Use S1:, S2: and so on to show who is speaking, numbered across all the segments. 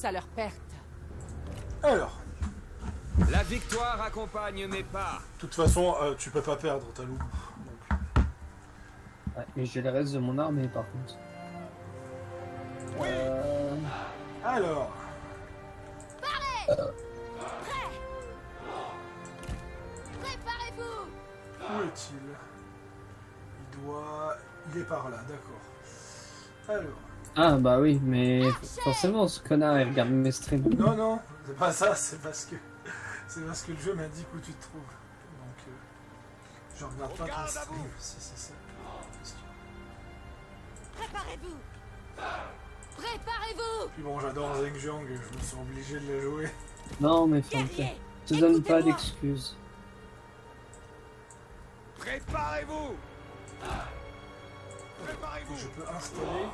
S1: tous à leur perte.
S2: Alors,
S3: La victoire accompagne mes pas.
S2: de toute façon, tu peux pas perdre, t'as loup. Donc,
S4: Ouais, mais j'ai le reste de mon armée par contre.
S2: alors,
S5: Préparez-vous.
S2: où est-il? Il est par là, d'accord. Alors,
S4: Ah bah oui, mais forcément ce connard il regarde mes streams.
S2: non, c'est pas ça, c'est parce que le jeu m'indique où tu te trouves. Donc, je regarde pas ton stream, si c'est ça la question.
S5: Préparez-vous. Préparez-vous.
S2: Puis bon, j'adore Zheng Jiang, je me sens obligé de la jouer.
S4: Non mais Fante,
S5: Guerrier,
S4: te donne pas
S5: écoutez-moi.
S4: d'excuses.
S3: Préparez-vous.
S2: Et
S3: Préparez-vous.
S2: je peux installer.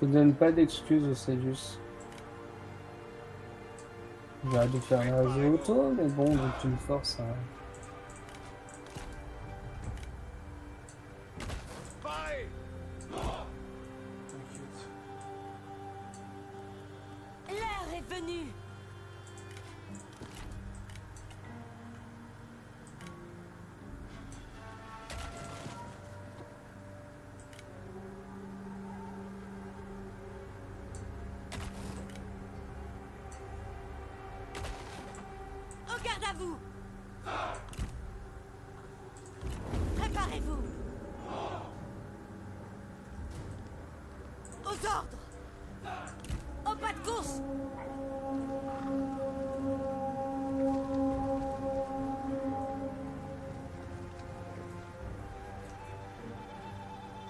S4: Te donne pas d'excuses, c'est juste. J'aurais dû faire un jeu auto, mais bon, donc tu me forces à...
S3: Parez.
S2: T'inquiète.
S5: L'heure est venue. En garde à vous. Préparez-vous. Aux ordres. Au pas de course.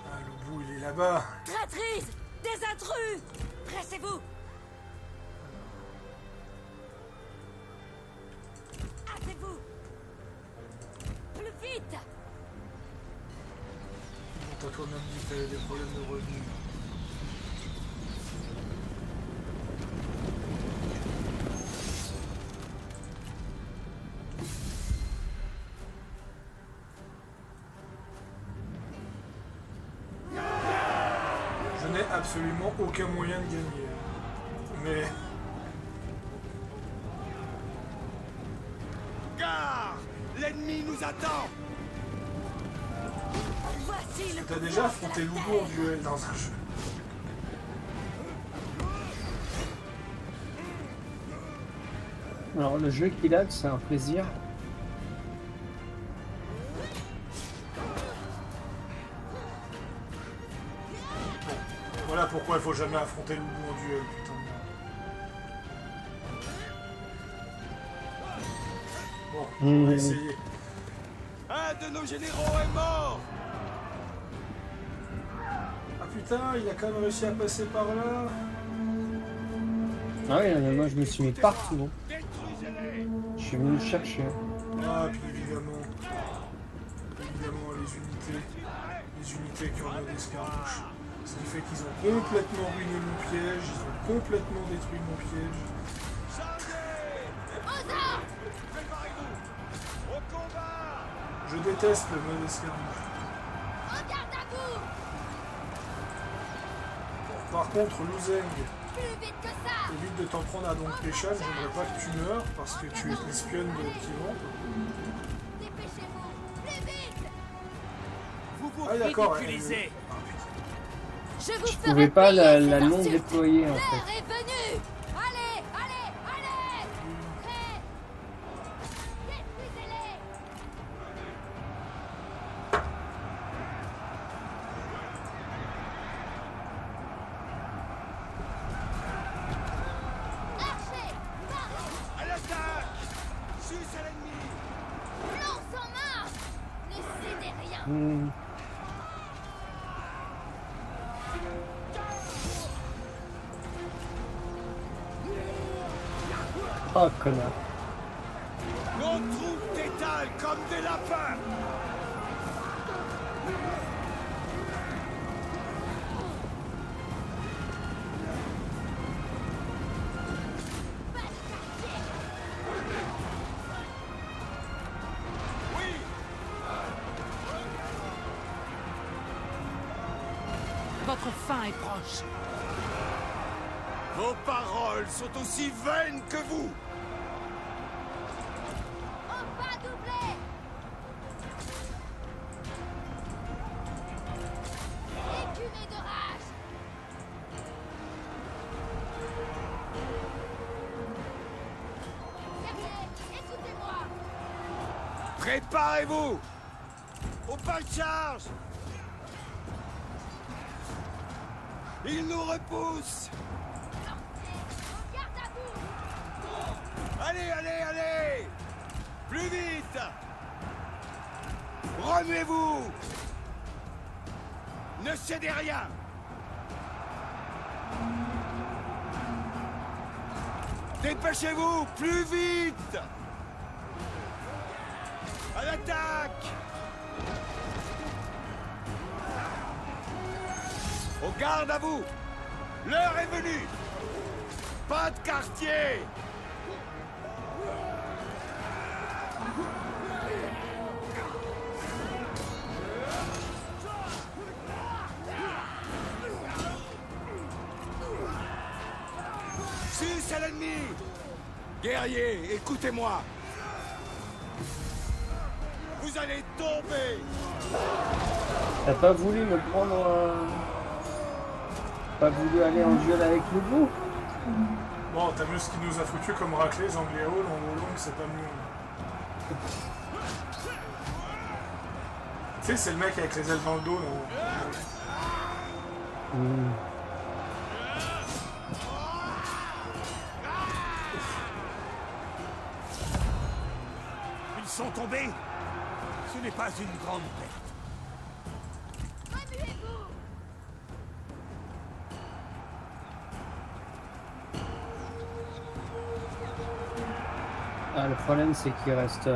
S2: Ah, le bout, il est là-bas.
S5: Traîtrise. Des intrus. Pressez-vous. Hâtez-vous. Plus vite.
S2: Bon, t'as toi-même dit que t'avais des problèmes de revenus. Je n'ai absolument aucun moyen de gagner. Mais
S3: Gare. L'ennemi nous attend.
S5: Voici le
S2: t'as
S5: coup
S2: déjà
S5: de
S2: affronté
S5: la
S2: Loubo en
S5: terre.
S2: duel dans un jeu.
S4: Alors le jeu qu'il a, c'est un plaisir.
S2: Voilà pourquoi il faut jamais affronter Loubo en duel, putain de merde. Bon, on va essayer.
S3: Un de nos généraux est mort.
S2: Ah putain, il a quand même réussi à passer par là.
S4: Ah oui, mais moi je me suis mis partout. Hein.
S3: Détruisez-les.
S4: Je suis venu le chercher.
S2: Ah, puis évidemment, les unités qui ont un escarmouche. Ce qui fait qu'ils ont complètement ruiné mon piège, ils ont complètement détruit mon piège.
S3: Chargez.
S5: Aux ordres.
S3: Préparez-vous. Au combat.
S2: Je déteste le mode escarmouche.
S5: En garde à vous.
S2: Bon, par contre, Luzeng,
S5: Plus vite que ça.
S2: évite de t'en prendre à Don Péchan, j'aimerais pas que tu meurs parce que tu es l'espionne de Kivant.
S5: Dépêchez-vous. Plus vite.
S3: Vous vous
S2: Ah d'accord,
S3: ridiculisez.
S2: Ah, putain.
S5: Je vous
S4: Je
S5: ferai
S4: pouvais pas
S5: payer
S4: la
S5: ces
S4: non
S5: insultes.
S4: déployer en
S5: L'heure
S4: fait.
S5: est venue. Allez, allez, allez. Prêt. Détruisez-les. Archer. Marche.
S3: À l'attaque. Sus à l'ennemi.
S5: Lance en marche. Ne cédez rien.
S4: Oh connard.
S3: Nos troupes t'étalent comme des lapins. Oui.
S1: Votre fin est proche.
S3: Vos paroles sont aussi vaines que vous.
S5: Au pas doublé. Écumée de rage. Guerrier, écoutez-moi.
S3: Préparez-vous. Au pas de charge. Il nous repousse.
S5: Garde à vous.
S3: Allez, allez, allez. Plus vite. Remuez-vous. Ne cédez rien. Dépêchez-vous, plus vite. À l'attaque. Au garde à vous. L'heure est venue. Pas de quartier. Suce à l'ennemi. Guerrier, écoutez-moi. Vous allez tomber.
S4: T'as pas voulu me prendre... Pas voulu aller en duel avec le loup?
S2: Bon, t'as vu ce qu'il nous a foutu comme raclée, Zangléo, long, c'est pas mieux. Tu sais, c'est le mec avec les ailes dans le dos, là.
S3: Ils sont tombés. Ce n'est pas une grande perte.
S5: Remuez-vous.
S4: Ah, le problème c'est qu'il reste...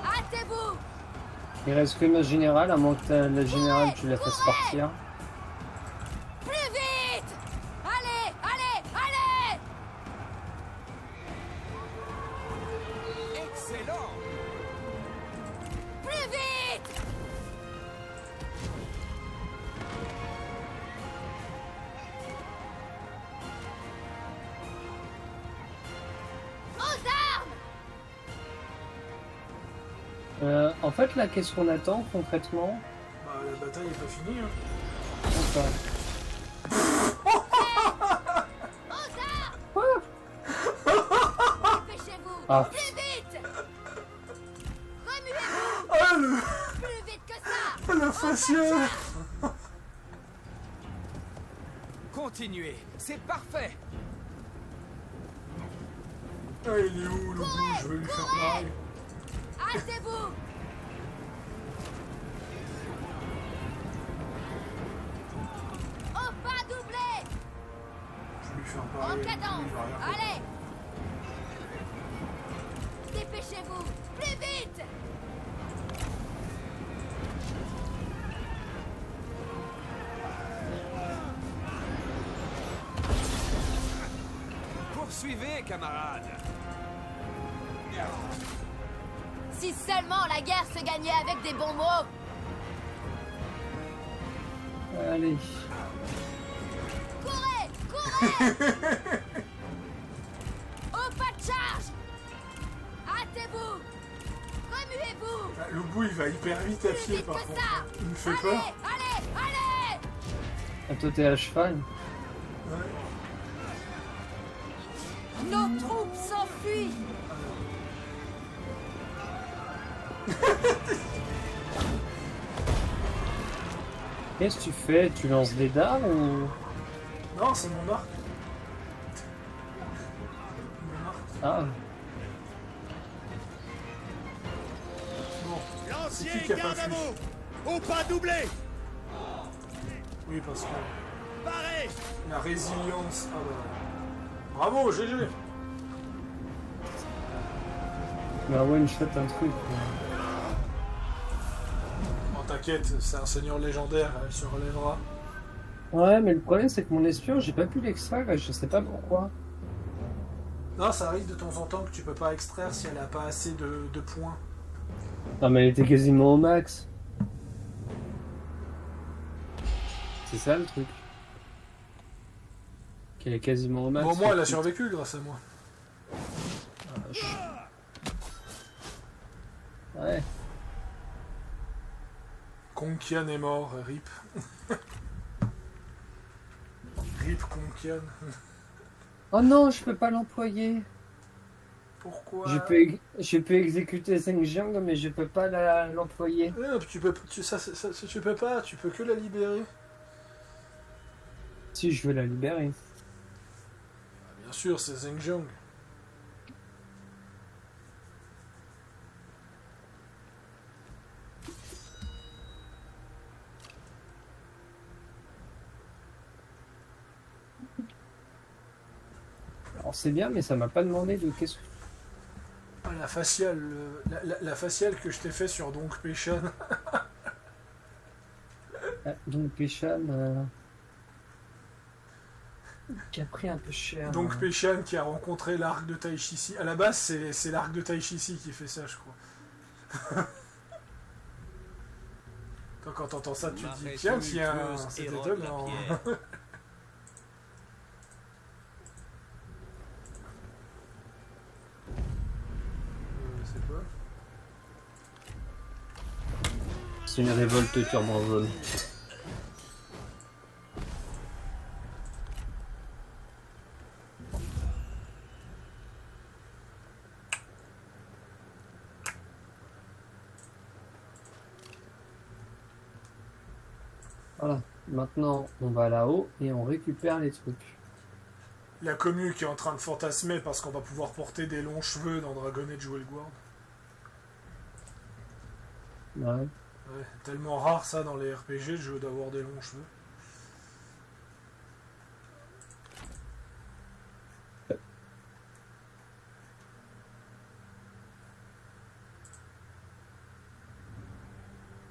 S5: Hâtez-vous.
S4: Il reste que le général, à moins que le général tu la fasses partir.
S5: Plus vite. Allez, allez, allez.
S3: Excellent.
S5: Plus vite. Aux armes.
S4: En fait là, qu'est-ce qu'on attend concrètement?
S2: Bah, la bataille est pas finie, hein.
S4: Enfin,
S5: Aux armes.
S4: quoi?
S5: Dépêchez-vous.
S4: Ah.
S5: Plus vite. Remuez-vous.
S2: Ah,
S5: Plus vite que ça.
S2: le facial.
S3: Continuez. C'est parfait.
S2: Ah, il est où, le bout? Je vais lui faire pareil.
S5: Hâtez-vous. Au pas doublé.
S2: Je vais lui faire
S5: En
S2: pareil.
S5: cadence.
S2: Il va rien faire.
S5: Allez. Dépêchez-vous. Plus vite.
S3: Poursuivez, camarades.
S5: Si seulement la guerre se gagnait avec des bons mots.
S4: allez.
S5: Courez. Courez. Au pas de charge. Hâtez-vous. Remuez-vous.
S2: Ah, le bout, il va hyper vite à
S5: Plus
S2: pied,
S5: vite
S2: par
S5: que
S2: contre.
S5: ça.
S2: Il me fait
S5: Allez,
S2: peur.
S5: allez, allez.
S4: Ah, toi t'es à cheval.
S2: Ouais.
S5: Nos troupes s'enfuient.
S4: Qu'est-ce que tu fais? Tu lances des dards ou...
S2: Non, c'est mon arc. Mon arc.
S4: Ah,
S2: Bon,
S3: Lancier,
S2: qui a pas
S3: garde à
S2: fui?
S3: vous. Au pas doublé.
S2: oui, parce que
S3: Parez.
S2: la résilience... Ah bah... Bravo, GG.
S4: bah one shot un truc.
S2: Bon, t'inquiète, c'est un seigneur légendaire, elle se relèvera.
S4: Ouais, mais le problème c'est que mon espion, j'ai pas pu l'extraire et je sais pas pourquoi.
S2: Non, ça arrive de temps en temps que tu peux pas extraire si elle a pas assez de points.
S4: Non mais elle était quasiment au max. c'est ça le truc. Qu'elle est quasiment au max.
S2: Bon, moi, elle a survécu grâce à moi.
S4: Ouais.
S2: Konkian est mort, rip. Rip Konkian.
S4: Oh non, je peux pas l'employer.
S2: Pourquoi?
S4: Je peux exécuter Zheng mais je peux pas l'employer.
S2: Ouais, tu peux, tu peux pas, tu peux que la libérer.
S4: Si je veux la libérer.
S2: Bien sûr, c'est Zheng.
S4: Alors c'est bien, mais ça m'a pas demandé de qu'est-ce que...
S2: Ah, la faciale, la faciale que je t'ai fait sur Donk Peshan.
S4: Ah, donc Péchan... qui a pris un peu cher.
S2: Donk Peshan qui a rencontré l'arc de Taichisi. À la base, c'est l'arc de Taichisi qui fait ça, je crois. Toi, quand t'entends ça, tu te dis, tiens, c'est étonnant. C'est quoi?
S4: C'est une révolte turban jaune. Voilà, maintenant on va là-haut et on récupère les trucs.
S2: La commu qui est en train de fantasmer parce qu'on va pouvoir porter des longs cheveux dans Dragon Age Guard.
S4: Ouais.
S2: Ouais, tellement rare ça dans les RPG, le jeu d'avoir des longs cheveux.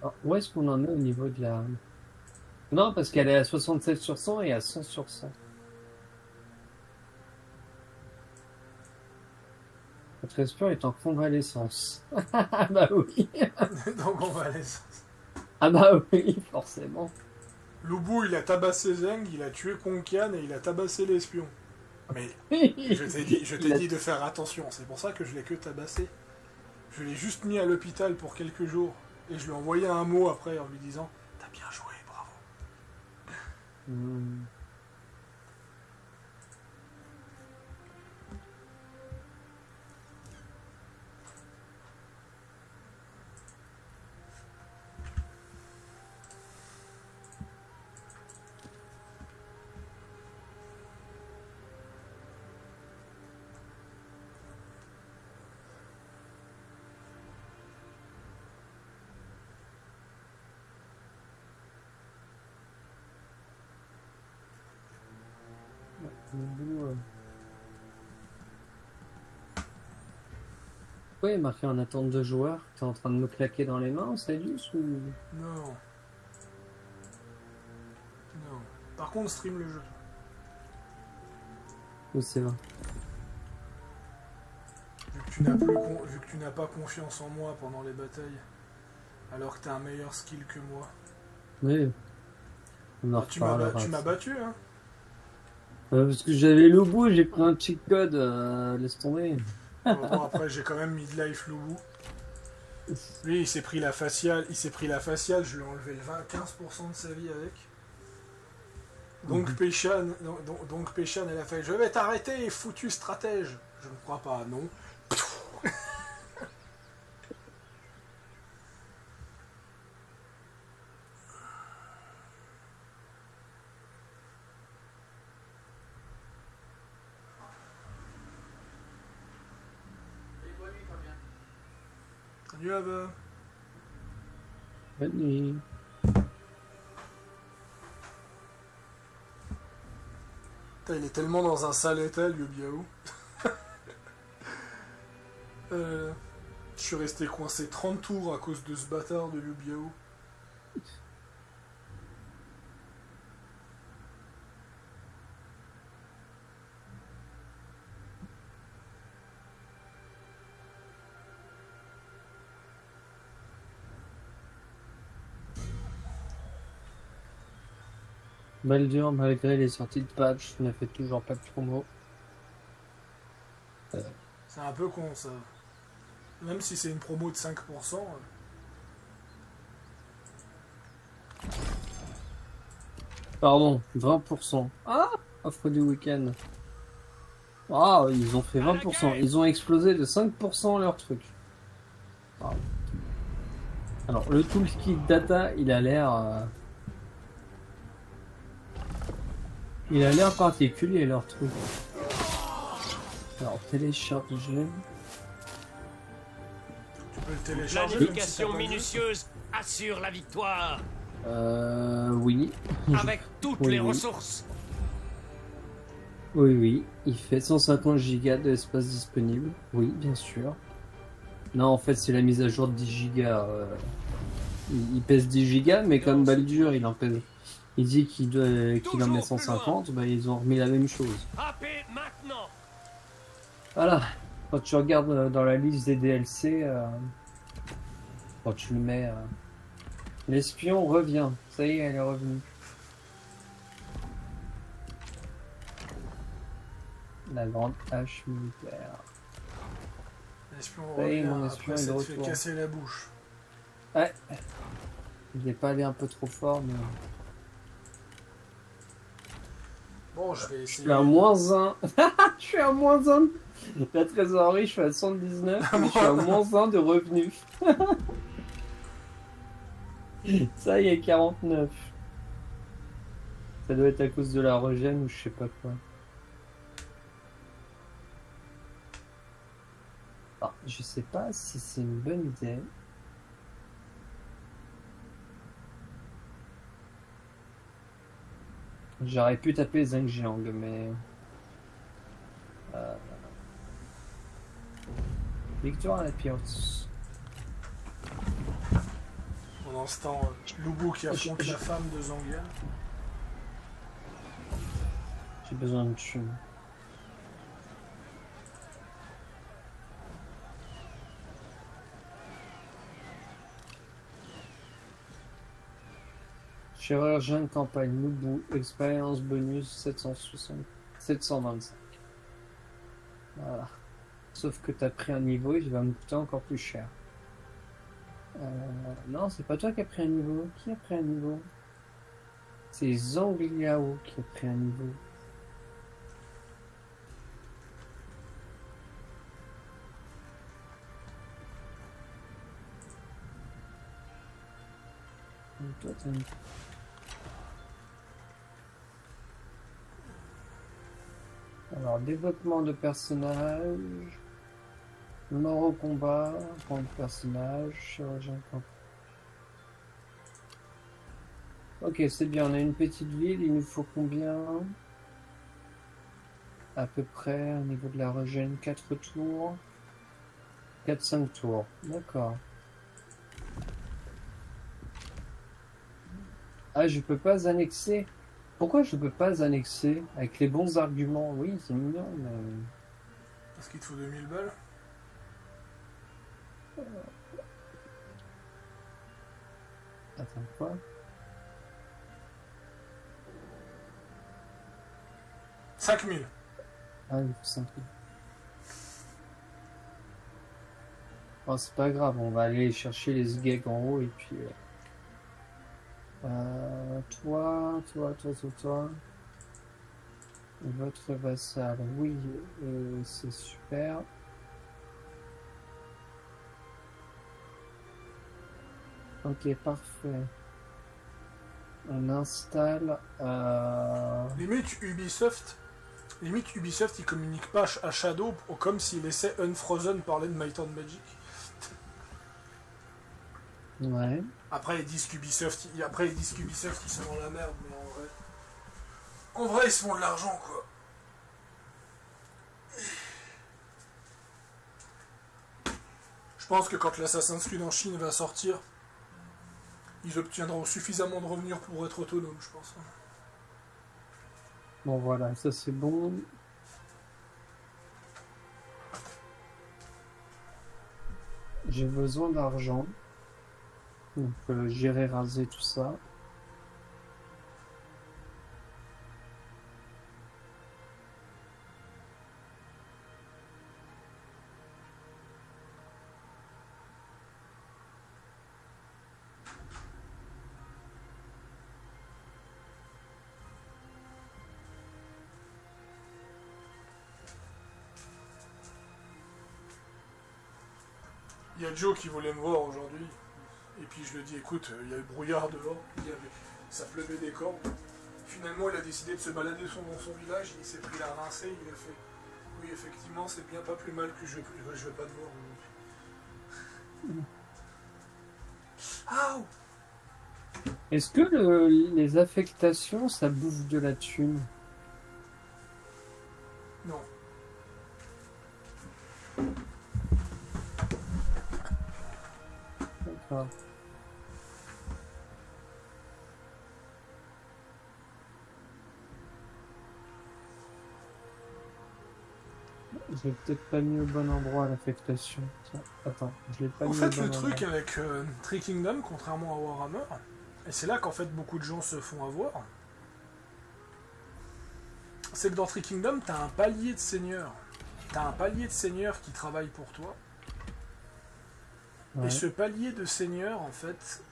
S4: Alors, où est-ce qu'on en est au niveau de la... Non, parce qu'elle est à 67 sur 100 et à 100 sur 100. Notre espion est en convalescence. Ah bah oui.
S2: Donc on va aller.
S4: Ah bah oui, forcément.
S2: Lubu, il a tabassé Zeng, il a tué Konkian et il a tabassé l'espion. Mais je t'ai dit de faire attention, c'est pour ça que je l'ai que tabassé. Je l'ai juste mis à l'hôpital pour quelques jours et je lui ai envoyé un mot après en lui disant t'as bien joué, bravo.
S4: Hmm. Pourquoi il est marqué en attente de joueurs? T'es en train de me claquer dans les mains, Saïdus, ou...
S2: Non. Non. Par contre, stream le jeu.
S4: Ou c'est vrai?
S2: Vu que tu n'as pas confiance en moi pendant les batailles, alors que t'as un meilleur skill que moi.
S4: Oui. On en
S2: Tu
S4: reparlera.
S2: m'as battu, hein.
S4: Parce que j'avais le bout, j'ai pris un cheat code, laisse tomber.
S2: Bon, après, j'ai quand même midlife Lubu. Lui, il s'est pris la faciale, je lui ai enlevé le 15% de sa vie avec. Donc Peshan, elle a fait je vais t'arrêter, foutu stratège. Je ne crois pas, non. Salut Ava.
S4: Bonne nuit.
S2: Putain, il est tellement dans un sale état, Liu Biao. Je suis resté coincé 30 tours à cause de ce bâtard de Liu Biao.
S4: Baldur, malgré les sorties de patch, ne fait toujours pas de promo.
S2: C'est un peu con ça. Même si c'est une promo de 5%.
S4: Pardon, 20%. Ah, offre du week-end. Ah, ils ont fait 20%. Ils ont explosé de 5% leur truc. Ah. Alors, le toolkit data, il a l'air... Il a l'air particulier leur truc. Alors, télécharger...
S2: Tu peux le télécharger.
S3: Planification minutieuse assure la victoire
S4: Oui.
S3: avec toutes
S4: Oui,
S3: les
S4: oui.
S3: ressources.
S4: Oui, oui. Il fait 150 gigas d'espace disponible. Oui, bien sûr. Non, en fait, c'est la mise à jour de 10 gigas. Il pèse 10 gigas, mais comme Baldur, il en pèse... Il dit qu'il en met 150, bah, ils ont remis la même chose.
S3: Frappez maintenant.
S4: Voilà. Quand tu regardes dans la liste des DLC, quand tu le mets... L'espion revient. Ça y est, elle est revenue. La grande hache militaire.
S2: L'espion
S4: Oui,
S2: revient,
S4: mon espion
S2: après
S4: est de
S2: ça te fait
S4: retour.
S2: casser la bouche.
S4: Ouais. Il n'est pas allé un peu trop fort, mais...
S2: Bon, je vais
S4: Je
S2: essayer.
S4: suis à -1. Je suis à -1. La trésorerie, je suis à 119. Mais je suis à -1 de revenus. Ça y est, 49. Ça doit être à cause de la régène ou je sais pas quoi. Ah, je sais pas si c'est une bonne idée. J'aurais pu taper Zhengjiang, mais... Victoire à la Pirates.
S2: Pendant ce temps, Lubu qui affronte la femme de Zangian.
S4: J'ai besoin de thunes. Chirurgien de campagne, Lubu, expérience bonus 725. Voilà. Sauf que t'as pris un niveau, il va me coûter encore plus cher. Non, c'est pas toi qui as pris un niveau. Qui a pris un niveau? C'est Zangliao qui a pris un niveau. Donc toi, t'as une... Alors, développement de personnage, mort au combat, point de personnage, chirurgien camp. Ok, c'est bien, on a une petite ville, il nous faut combien? À peu près, au niveau de la régène, 4 tours. 4-5 tours, d'accord. Ah, je peux pas annexer. Pourquoi je peux pas annexer? Avec les bons arguments, oui, c'est mignon, mais...
S2: Parce qu'il te faut 2000 balles.
S4: Attends, quoi? «
S2: 5000.
S4: Ah, il faut 5 000. Oh, c'est pas grave, on va aller chercher les sgeeks en haut et puis... toi. Votre vassal, oui, c'est super. Ok, parfait. On installe...
S2: Limite Ubisoft, ils communiquent pas à Shadow comme s'ils laissaient Unfrozen parler de Might and Magic.
S4: Ouais.
S2: Après ils disent qu'Ubisoft, ils sont dans la merde, mais en vrai ils se font de l'argent quoi. Je pense que quand l'Assassin's Creed en Chine va sortir, ils obtiendront suffisamment de revenus pour être autonomes, je pense.
S4: Bon voilà, ça c'est bon. J'ai besoin d'argent. Donc j'irai raser tout ça.
S2: Il y a Joe qui voulait me voir aujourd'hui. Et puis je lui ai dit, écoute, il y a le brouillard dehors. Ça pleuvait des cordes. Finalement, il a décidé de se balader dans son village. Il s'est pris la rincée. Il a fait, oui, effectivement, c'est bien pas plus mal que je vais pas te voir. Ah!
S4: Est-ce que les affectations, ça bouffe de la thune?
S2: Non.
S4: D'accord. Je l'ai peut-être pas mis au bon endroit l'affectation. Tiens, attends, je l'ai pas
S2: En
S4: mis au
S2: fait,
S4: bon
S2: le truc
S4: endroit.
S2: avec Tree Kingdom, contrairement à Warhammer, et c'est là qu'en fait beaucoup de gens se font avoir, c'est que dans Tree Kingdom, t'as un palier de seigneurs. T'as un palier de seigneurs qui travaillent pour toi.
S4: Ouais.
S2: Et ce palier de seigneurs, en fait,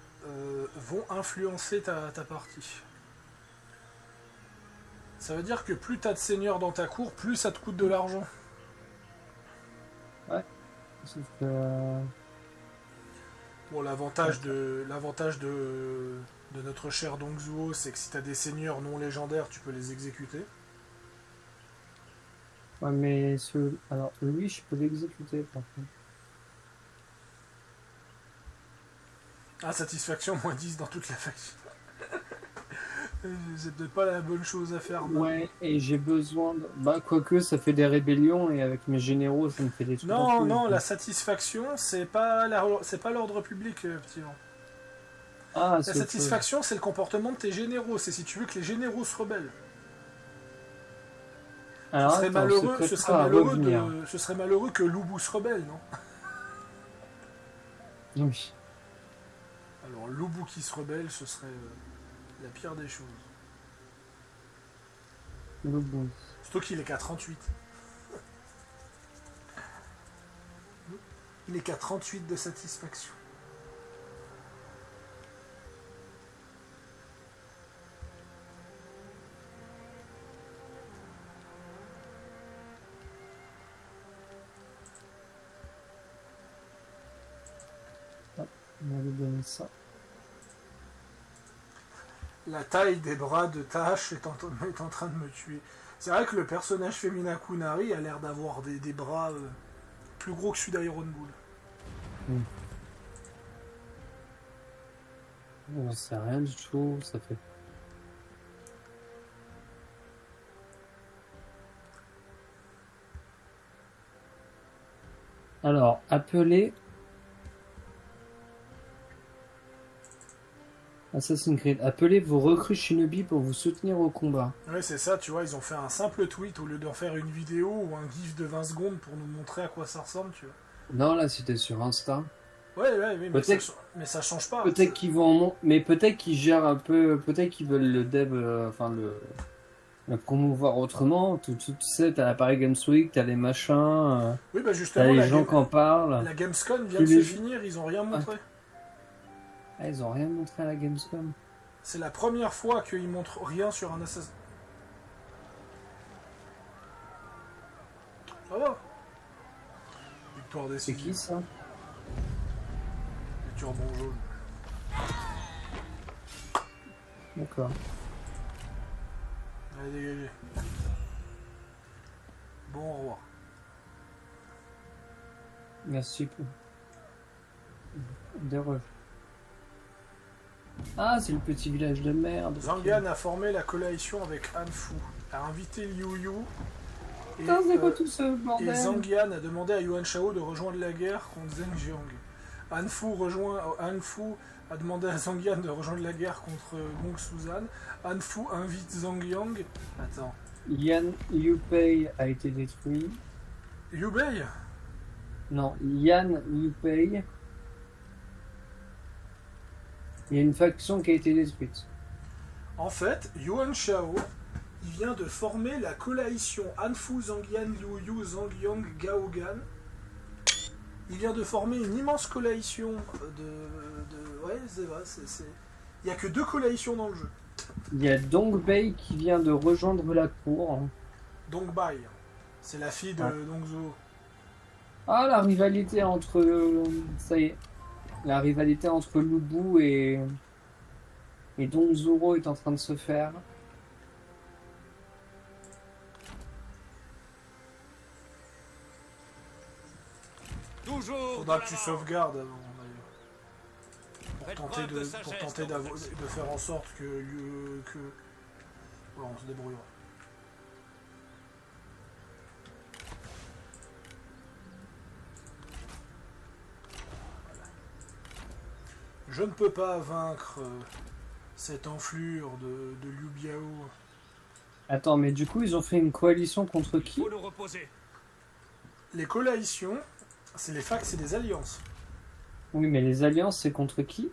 S2: vont influencer ta partie. Ça veut dire que plus t'as de seigneurs dans ta cour, plus ça te coûte de l'argent.
S4: Sauf que,
S2: Bon, l'avantage de notre cher Dongzuo, c'est que si t'as des seigneurs non légendaires, tu peux les exécuter.
S4: ouais, mais alors lui, je peux l'exécuter par contre.
S2: Ah, satisfaction, moins 10 dans toute la faction. C'est peut-être pas la bonne chose à faire. Non,
S4: Ouais, et j'ai besoin de... Bah, quoique, ça fait des rébellions, et avec mes généraux, ça me fait des trucs en
S2: non,
S4: plus,
S2: non,
S4: donc.
S2: la satisfaction, c'est pas l'ordre public, petit Jean.
S4: Ah,
S2: La
S4: c'est autre chose.
S2: satisfaction, c'est le comportement de tes généraux. C'est si tu veux que les généraux se rebellent.
S4: Alors,
S2: Ce serait
S4: attends,
S2: malheureux,
S4: se
S2: ce serait
S4: prépare à
S2: malheureux
S4: revenir.
S2: ce serait malheureux que Lubu se rebelle, non?
S4: Oui.
S2: Alors, Lubu qui se rebelle, ce serait la pire des choses.
S4: Le bon.
S2: Surtout qu'il est qu'à 38. Il est qu'à 38 de satisfaction.
S4: On va lui donner ça.
S2: La taille des bras de Tash est en train de me tuer. C'est vrai que le personnage féminin Kunari a l'air d'avoir des bras plus gros que celui d'Iron Bull.
S4: J'en sais rien du tout, ça fait. Alors, appeler Assassin's Creed. Appelez vos recrues Shinobi pour vous soutenir au combat.
S2: Ouais, c'est ça, tu vois, ils ont fait un simple tweet au lieu d'en faire une vidéo ou un gif de 20 secondes pour nous montrer à quoi ça ressemble, tu vois.
S4: Non, là, c'était sur Insta.
S2: Ouais,
S4: Peut-être-
S2: mais ça change pas.
S4: Peut-être qu'ils vont, mais peut-être qu'ils gèrent un peu, peut-être qu'ils veulent le dev, le promouvoir autrement. Tu sais, t'as la Paris Games Week, t'as les machins,
S2: Oui, bah
S4: t'as
S2: justement,
S4: les gens qui en parlent.
S2: la Gamescom vient
S4: Tous
S2: de se
S4: les-
S2: finir, ils ont rien montré.
S4: Ah, ils ont rien montré à la Gamescom.
S2: C'est la première fois qu'ils montrent rien sur un Assassin. Ça va. Victoire des
S4: C'est qui ça?
S2: Les turbans jaunes.
S4: D'accord.
S2: Allez, dégagez. Bon, au revoir.
S4: Merci pour. Des refs. Ah, c'est le petit village de merde.
S2: Zangan a formé la coalition avec Hanfu, a invité Liu Yu et,
S4: Putain, c'est quoi
S2: euh,
S4: tout ce
S2: et
S4: bordel?
S2: Zangan a demandé à Yuan Shao de rejoindre la guerre contre Zheng Jiang. Hanfu a demandé à Zangan de rejoindre la guerre contre Gong Suzan. Hanfu invite Zhang Yang. Attends.
S4: Yan Yupei a été détruit.
S2: Liu Bei.
S4: Non, Yan Yupei. Il y a une faction qui a été détruite.
S2: En fait, Yuan Shao, il vient de former la coalition Hanfu, Zhangyan, Liu Yu, Zhang Yang, Gao Gan. Il vient de former une immense coalition ouais, c'est vrai, il n'y a que 2 coalitions dans le jeu.
S4: Il y a Dongbei qui vient de rejoindre la cour.
S2: Dongbai, c'est la fille de
S4: Ah.
S2: Dongzhuo.
S4: Ah, la rivalité entre... ça y est. La rivalité entre Lubu et Don Zoro est en train de se faire.
S3: Toujours
S2: Faudra
S3: de
S2: que tu
S3: l'avant.
S2: sauvegardes avant, d'ailleurs.
S3: Faites
S2: Pour tenter,
S3: preuve de
S2: pour
S3: sagesse
S2: tenter
S3: dans vos
S2: de faire en sorte que... Voilà, on se débrouillera. Je ne peux pas vaincre cette enflure de Liu Biao.
S4: Attends, mais du coup, ils ont fait une coalition contre
S3: Il
S4: qui?
S3: faut nous reposer.
S2: Les coalitions, c'est des alliances.
S4: Oui, mais les alliances, c'est contre qui?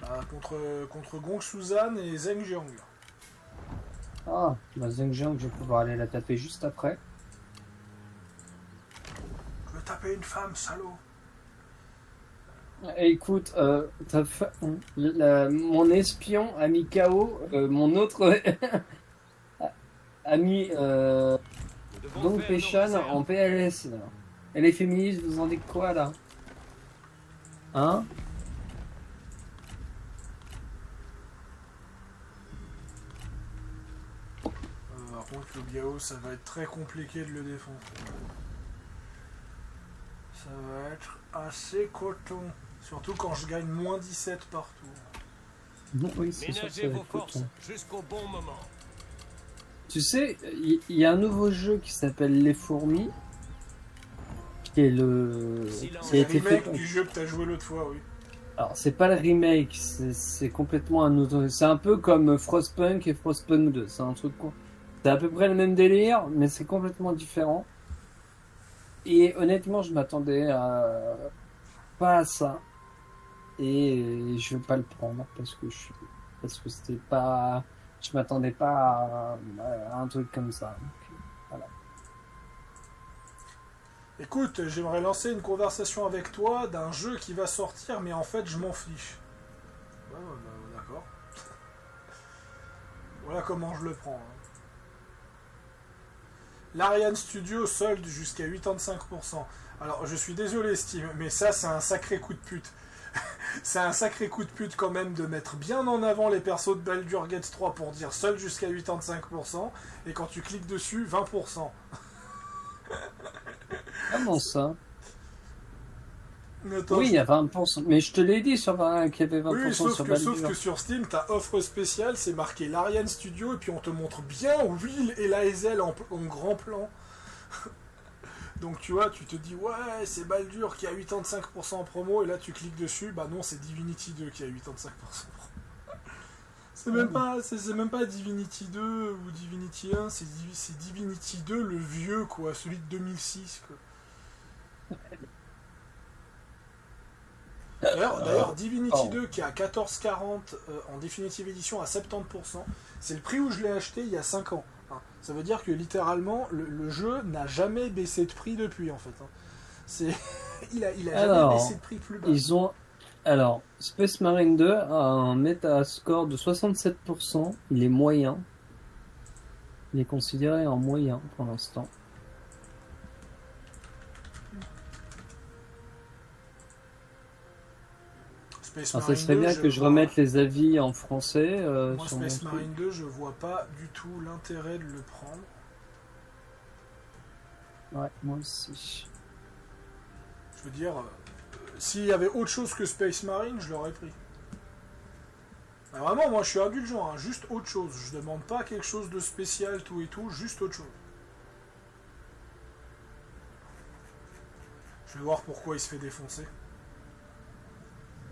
S2: Bah, contre Gong Suzan et Zheng Jiang.
S4: Ah, bah Zheng Jiang, je vais pouvoir aller la taper juste après.
S2: Je veux taper une femme, salaud.
S4: Écoute, mon espion a mis KO mon autre ami
S3: Nous devons
S4: Dong
S3: faire
S4: Peshan
S3: nos réserves.
S4: en PLS. Là. Et les féministes, vous en dites quoi là? Hein?
S2: Par contre, le Biao, ça va être très compliqué de le défendre. Ça va être assez coton. Surtout quand je gagne moins 17 partout.
S4: Non, oui, c'est sûr que ça
S3: Ménagez
S4: va
S3: vos
S4: être
S3: forces
S4: coton.
S3: jusqu'au bon moment.
S4: Tu sais, il y a un nouveau jeu qui s'appelle Les Fourmis, qui est le... qui a
S2: C'est le
S4: été fait...
S2: remake du jeu que t'as joué l'autre fois, oui.
S4: Alors, c'est pas le remake, c'est complètement un autre... C'est un peu comme Frostpunk et Frostpunk 2, c'est un truc quoi. C'est à peu près le même délire, mais c'est complètement différent. Et honnêtement, je m'attendais à... pas à ça. Et je vais pas le prendre parce que c'était pas... Je m'attendais pas à un truc comme ça. Donc, voilà.
S2: Écoute, j'aimerais lancer une conversation avec toi d'un jeu qui va sortir, mais en fait, je m'en fiche. Ouais, bah, d'accord. Voilà comment je le prends. Hein. L'Ariane Studio solde jusqu'à 85%. Alors, je suis désolé, Steam, mais ça, c'est un sacré coup de pute. C'est un sacré coup de pute quand même de mettre bien en avant les persos de Baldur's Gate 3 pour dire solde jusqu'à 85%, et quand tu cliques dessus, 20%.
S4: Comment ça?
S2: Attends,
S4: Oui, il y a 20%. Mais je te l'ai dit qu'il y avait 20%
S2: oui,
S4: sur
S2: sauf
S4: Baldur.
S2: que sur Steam, t'as offre spéciale, c'est marqué l'Ariane Studio, et puis on te montre bien Will et Laezel en grand plan. Donc tu vois, tu te dis, ouais, c'est Baldur qui a 85% en promo, et là tu cliques dessus, bah non, c'est Divinity 2 qui a 85%. C'est même pas Divinity 2 ou Divinity 1, c'est Divinity 2 le vieux, quoi, celui de 2006, quoi. D'ailleurs, Divinity 2 qui est à 14,40 en Definitive Edition à 70%, c'est le prix où je l'ai acheté il y a 5 ans. Hein. Ça veut dire que littéralement, le jeu n'a jamais baissé de prix depuis en fait. Hein. C'est... il a jamais baissé de prix plus bas.
S4: Ils ont... Alors, Space Marine 2 a un Metascore de 67%. Il est moyen. Il est considéré en moyen pour l'instant. Alors, ça serait bien que je remette les avis en français.
S2: Moi,
S4: sur
S2: Space
S4: mon
S2: Marine 2, je vois pas du tout l'intérêt de le prendre.
S4: Ouais, moi aussi.
S2: Je veux dire, s'il y avait autre chose que Space Marine, je l'aurais pris. Mais vraiment, moi, je suis indulgent, hein, juste autre chose. Je demande pas quelque chose de spécial, tout et tout, juste autre chose. Je vais voir pourquoi il se fait défoncer.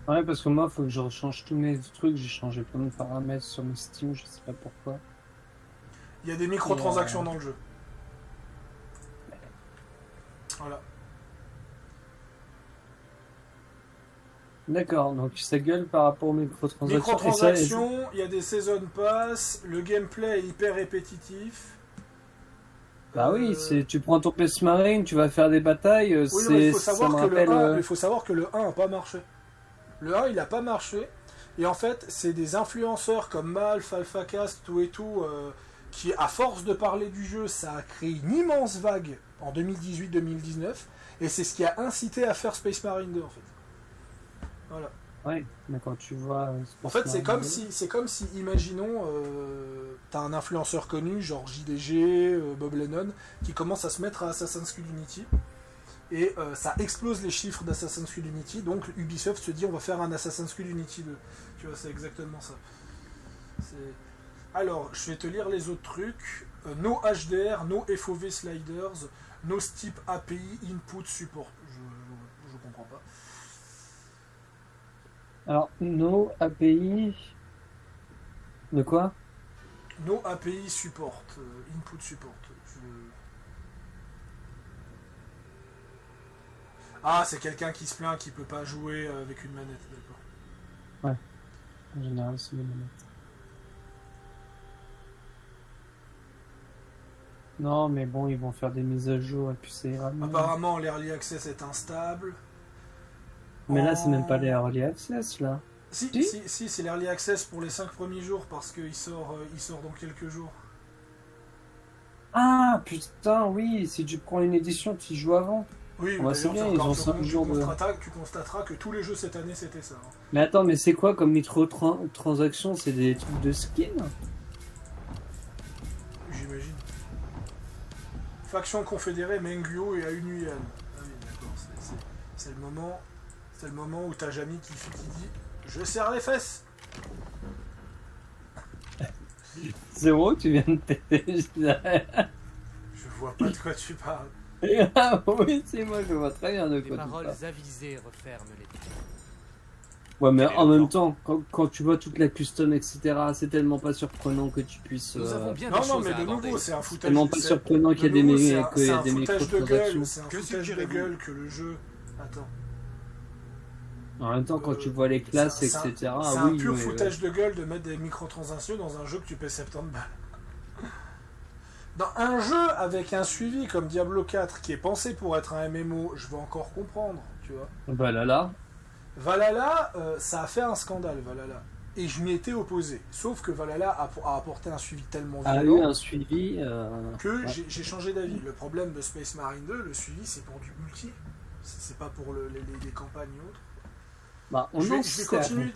S4: Ouais, parce que moi, il faut que je rechange tous mes trucs. J'ai changé plein de paramètres sur mes Steam, je sais pas pourquoi.
S2: Il y a des microtransactions dans le jeu. Voilà.
S4: D'accord, donc ça gueule par rapport aux microtransactions.
S2: Microtransactions, il y a des Season Pass, le gameplay est hyper répétitif.
S4: Bah oui, tu prends ton Space Marine, tu vas faire des batailles,
S2: oui, non, mais il faut
S4: ça
S2: savoir
S4: me
S2: que
S4: rappelle...
S2: il faut savoir que le 1 n'a pas marché. Le 1, il n'a pas marché. Et en fait, c'est des influenceurs comme Malf, AlphaCast, tout et tout, qui, à force de parler du jeu, ça a créé une immense vague en 2018-2019. Et c'est ce qui a incité à faire Space Marine 2 en fait. Voilà.
S4: Ouais, mais quand tu vois.
S2: En fait, c'est comme si, imaginons, t'as un influenceur connu, genre JDG, Bob Lennon, qui commence à se mettre à Assassin's Creed Unity, et ça explose les chiffres d'Assassin's Creed Unity, donc Ubisoft se dit on va faire un Assassin's Creed Unity 2. Tu vois, c'est exactement ça. Alors, je vais te lire les autres trucs. No HDR, no FOV sliders, no Steep API Input Support. Je comprends pas.
S4: Alors, no API. De quoi?
S2: No API Support, Input Support. Ah, c'est quelqu'un qui se plaint qui peut pas jouer avec une manette, d'accord.
S4: Ouais, en général, c'est les manettes. Non, mais bon, ils vont faire des mises à jour et puis ça ira mieux.
S2: Apparemment, l'Early Access est instable.
S4: Mais là, c'est même pas les Early Access, là.
S2: Si, c'est l'Early Access pour les 5 premiers jours, parce qu'il sort dans quelques jours.
S4: Ah, putain, oui, si tu prends une édition, tu y joues avant.
S2: Oui,
S4: Ouais, c'est bien, ils ont 5 jours de...
S2: Tu constateras que tous les jeux cette année, c'était ça. Hein.
S4: Mais attends, mais c'est quoi comme microtransactions? C'est des trucs de skin?
S2: J'imagine. Faction confédérée, Mengyo et Aonuyan. Ah oui, d'accord, c'est le moment où t'as Jamie qui dit « Je serre les fesses !»
S4: Zéro, tu viens de péter.
S2: Je vois pas de quoi tu parles.
S4: Ah oui, c'est moi, je vois très bien de
S1: Les
S4: quoi tu
S1: paroles
S4: parles.
S1: avisées referment les traits.
S4: Ouais, mais
S1: Quel est
S4: en
S1: le
S4: même
S1: plan
S4: temps, quand tu vois toute la custom, etc., c'est tellement pas surprenant que tu puisses...
S1: Nous avons bien
S2: Non,
S1: des
S2: non,
S1: choses
S2: mais
S1: à
S2: de
S1: aborder.
S2: nouveau, c'est un foutage.
S4: tellement pas surprenant qu'il y a des, qu'il y a des microtransactions.
S2: C'est un
S3: Que
S2: foutage de
S3: suggérez-vous
S2: gueule que le jeu... Attends.
S4: En même temps, quand tu vois les classes,
S2: C'est un-
S4: etc.,
S2: C'est un
S4: oui,
S2: pur
S4: mais,
S2: foutage de gueule de mettre des microtransactions dans un jeu que tu paies 70 balles. Dans un jeu avec un suivi comme Diablo 4 qui est pensé pour être un MMO, je veux encore comprendre, tu vois.
S4: Bah là.
S2: Valhalla, ça a fait un scandale, Valhalla. Et je m'y étais opposé. Sauf que Valhalla a apporté un suivi tellement
S4: A eu
S2: violent
S4: un suivi...
S2: que
S4: ouais.
S2: j'ai changé d'avis. Le problème de Space Marine 2, le suivi, c'est pour du multi. C'est pas pour les campagnes et autres.
S4: Bah, on
S2: Je
S4: en
S2: vais,
S4: sait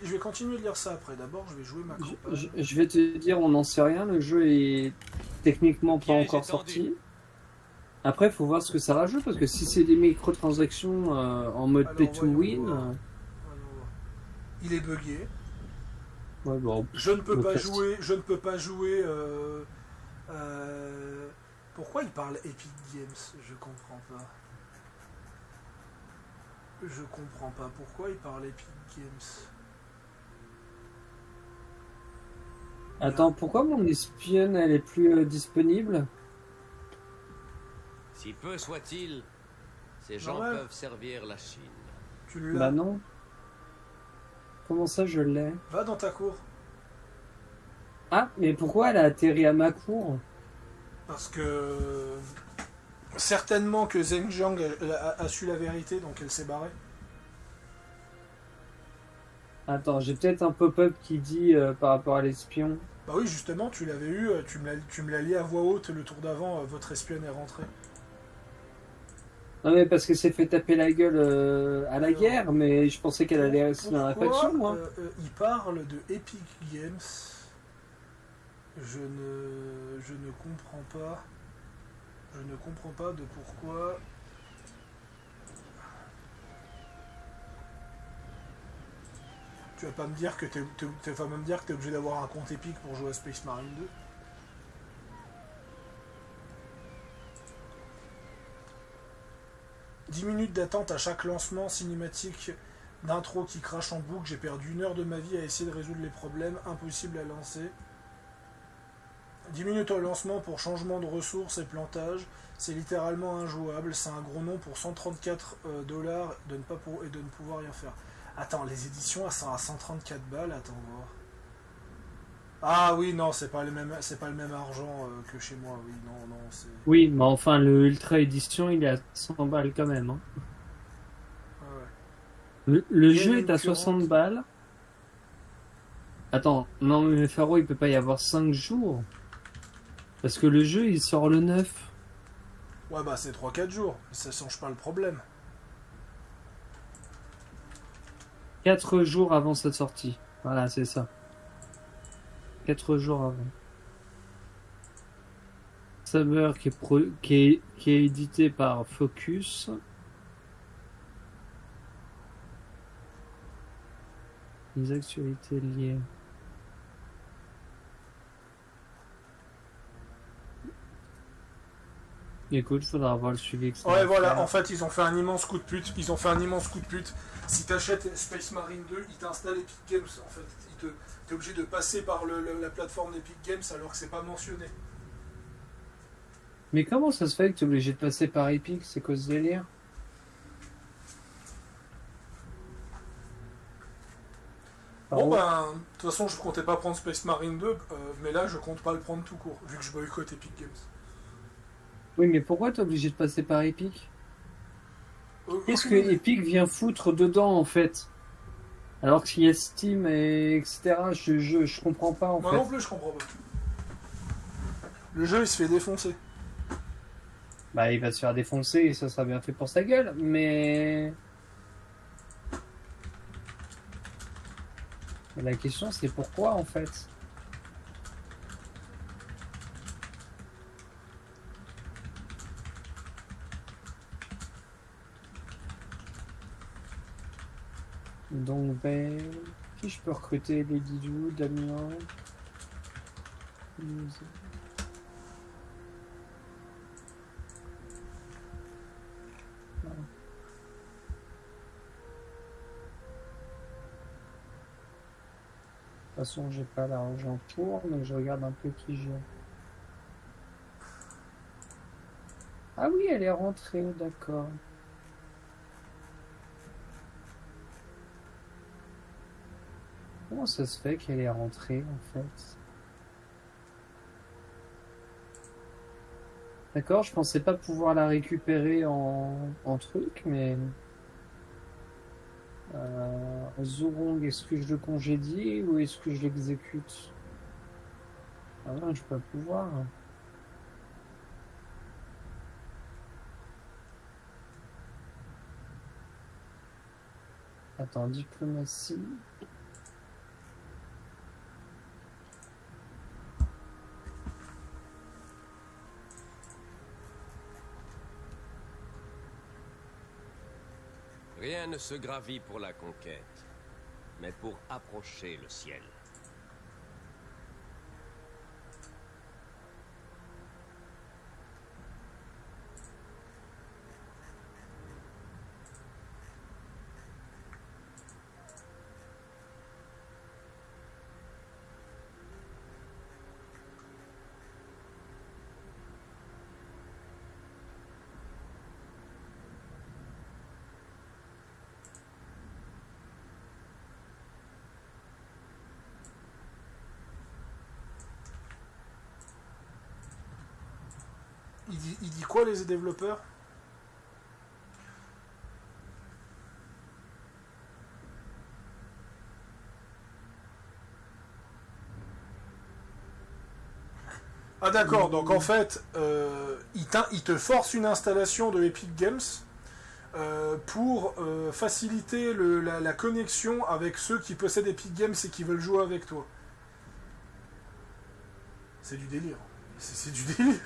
S2: je vais continuer de lire ça après. D'abord, je vais jouer ma campagne.
S4: Je vais te dire, on n'en sait rien, le jeu est techniquement pas
S1: Piège
S4: encore
S1: étendu.
S4: sorti. Après, il faut voir ce que ça rajoute, parce que si c'est des microtransactions en mode
S2: Alors,
S4: pay to
S2: voyons
S4: win,
S2: voir. Il est buggé.
S4: ouais, bon,
S2: Je ne peux
S4: le
S2: pas
S4: test.
S2: jouer. Je ne peux pas jouer. Pourquoi il parle Epic Games? Je comprends pas. Je comprends pas pourquoi il parle Epic Games.
S4: Attends, pourquoi mon espionne, elle est plus disponible?
S6: Si peu soit-il, ces gens
S2: Normal.
S6: peuvent servir la Chine.
S2: Tu l'as.
S4: Bah non. Comment ça, je l'ai?
S2: Va dans ta cour.
S4: Ah, mais pourquoi elle a atterri à ma cour?
S2: Parce que certainement que Zheng Jiang a su la vérité, donc elle s'est barrée.
S4: Attends, j'ai peut-être un pop-up qui dit par rapport à l'espion.
S2: Bah oui, justement, tu l'avais eu, tu me l'as lié à voix haute le tour d'avant, votre espionne est rentrée.
S4: Non mais parce que c'est fait taper la gueule à la guerre, mais je pensais qu'elle allait rester dans la
S2: Pourquoi,
S4: faction, moi.
S2: il parle de Epic Games. Je ne comprends pas. Je ne comprends pas de pourquoi. Tu vas pas me dire que tu vas me dire que t'es obligé d'avoir un compte Epic pour jouer à Space Marine 2. « 10 minutes d'attente à chaque lancement cinématique d'intro qui crache en boucle. J'ai perdu 1 heure de ma vie à essayer de résoudre les problèmes. Impossible à lancer. 10 minutes au lancement pour changement de ressources et plantage. C'est littéralement injouable. C'est un gros nom pour 134 $ de ne pouvoir rien faire. Attends, les éditions elles sont à 134 balles. Attends, voir. Ah oui, non, c'est pas le même argent que chez moi. Oui, non, c'est...
S4: Oui, mais enfin, le Ultra Edition, il est à 100 balles quand même. Hein.
S2: Ah ouais.
S4: Le
S2: Il y a
S4: jeu
S2: une
S4: est à
S2: concurrente.
S4: 60 balles. Attends, non mais Faro, il peut pas y avoir 5 jours. Parce que le jeu, il sort le 9.
S2: Ouais, bah c'est 3-4 jours. Ça change pas le problème.
S4: 4 jours avant sa sortie. Voilà, c'est ça. 4 jours avant. Summer qui est édité par Focus. Les actualités liées. Écoute, faudra voir le suivi que ça
S2: Ouais,
S4: va
S2: voilà,
S4: faire.
S2: en fait, ils ont fait un immense coup de pute. Ils ont fait un immense coup de pute. Si t'achètes Space Marine 2, ils t'installent Epic Games, en fait. T'es obligé de passer par la plateforme d'Epic Games alors que c'est pas mentionné.
S4: Mais comment ça se fait que tu es obligé de passer par Epic? C'est quoi ce délire?
S2: Bon, ben, de toute façon, je comptais pas prendre Space Marine 2, mais là, je compte pas le prendre tout court, vu que je boycotte Epic Games.
S4: Oui, mais pourquoi tu es obligé de passer par Epic? Qu'est-ce que
S2: Aucune idée.
S4: Epic vient foutre dedans en fait? Alors qu'il y a Steam et etc. Je comprends pas en
S2: Moi
S4: fait.
S2: non plus, je comprends pas. Le jeu, il se fait défoncer.
S4: Bah, il va se faire défoncer et ça sera bien fait pour sa gueule, mais. Mais la question c'est pourquoi en fait? Donc, ben. Qui je peux recruter? Les Didou, Damien. De toute façon, j'ai pas l'argent pour, mais je regarde un peu qui j'ai. Ah oui, elle est rentrée, d'accord. Comment ça se fait qu'elle est rentrée en fait? D'accord, je pensais pas pouvoir la récupérer en truc, mais. Zurong, est-ce que je le congédie ou est-ce que je l'exécute? Ah non, je peux pas pouvoir. Attends, diplomatie.
S6: Rien ne se gravit pour la conquête, mais pour approcher le ciel.
S2: Il dit quoi, les développeurs? Ah d'accord, donc en fait, il te force une installation de Epic Games pour faciliter la connexion avec ceux qui possèdent Epic Games et qui veulent jouer avec toi. C'est du délire. C'est du délire.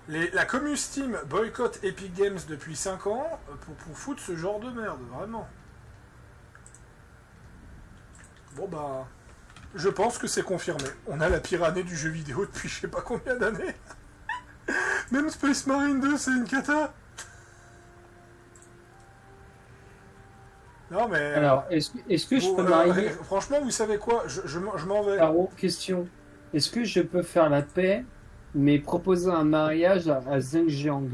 S2: La commu Steam boycotte Epic Games depuis 5 ans pour foutre ce genre de merde, vraiment. Bon bah, je pense que c'est confirmé. On a la pire année du jeu vidéo depuis je sais pas combien d'années. Même Space Marine 2, c'est une cata. Non mais...
S4: Alors, est-ce que je peux marier...
S2: franchement, vous savez quoi, je m'en vais.
S4: Paro, question. Est-ce que je peux faire la paix, mais proposer un mariage à Zhenjiang?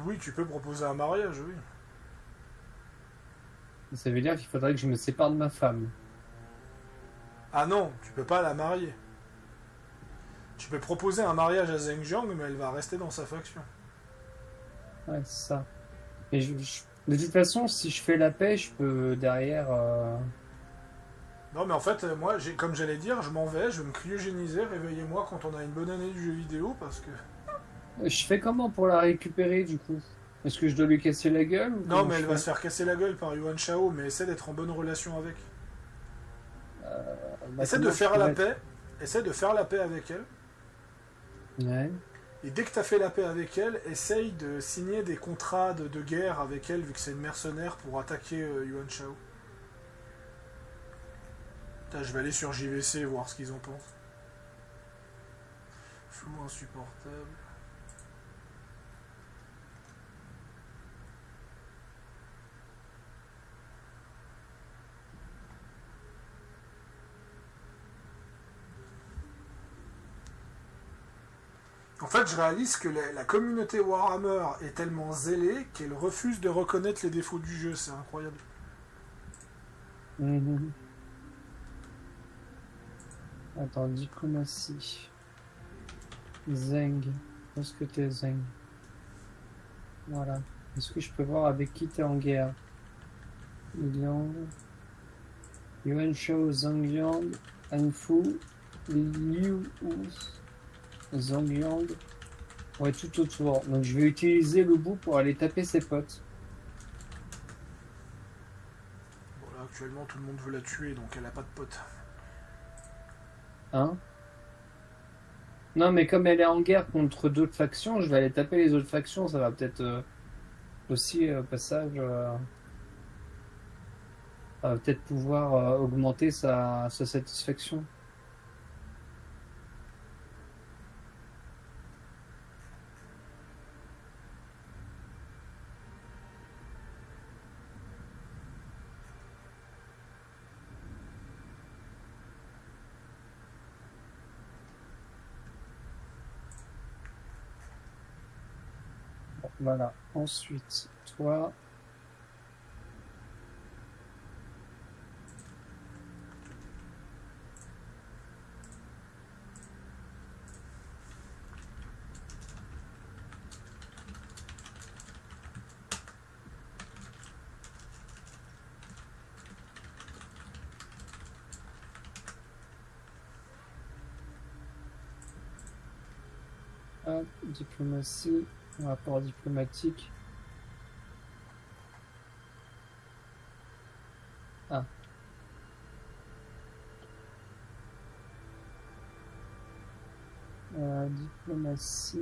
S2: Oui, tu peux proposer un mariage, oui.
S4: Ça veut dire qu'il faudrait que je me sépare de ma femme.
S2: Ah non, tu peux pas la marier. Tu peux proposer un mariage à Zheng Jiang, mais elle va rester dans sa faction.
S4: Ouais, c'est ça. Et de toute façon, si je fais la paix, je peux derrière...
S2: Non, mais en fait, moi, comme j'allais dire, je m'en vais, je vais me cryogéniser, réveillez-moi quand on a une bonne année du jeu vidéo, parce que...
S4: Je fais comment pour la récupérer du coup? Est-ce que je dois lui casser la gueule ou
S2: Non,
S4: comment
S2: mais
S4: je
S2: elle va
S4: fais?
S2: se faire casser la gueule par Yuan Shao, mais essaie d'être en bonne relation avec.
S4: Bah,
S2: Essaie de
S4: comment je
S2: faire
S4: peux
S2: la
S4: mettre-
S2: paix, essaie de faire la paix avec elle,
S4: Ouais.
S2: et dès que t'as fait la paix avec elle, essaye de signer des contrats de guerre avec elle, vu que c'est une mercenaire, pour attaquer Yuan Shao. Putain, je vais aller sur JVC voir ce qu'ils en pensent. Flou insupportable. En fait, je réalise que la communauté Warhammer est tellement zélée qu'elle refuse de reconnaître les défauts du jeu, c'est incroyable.
S4: Mhm. Attends, diplomatie. Zeng. Où est-ce que t'es, Zeng? Voilà. Est-ce que je peux voir avec qui t'es en guerre? Liang. Yuan Shao, Zhang Yang, Anfu, Liu Wu, Zhang Yang. Ouais, tout autour. Donc je vais utiliser le bout pour aller taper ses potes.
S2: Bon, là, actuellement, tout le monde veut la tuer, donc elle a pas de potes.
S4: Hein? Non, mais comme elle est en guerre contre d'autres factions, je vais aller taper les autres factions. Ça va peut-être aussi, au passage, ça va peut-être pouvoir augmenter sa satisfaction. Bon, voilà. Ensuite, toi. Hop, diplomatie, rapport diplomatique. Ah. Diplomatie.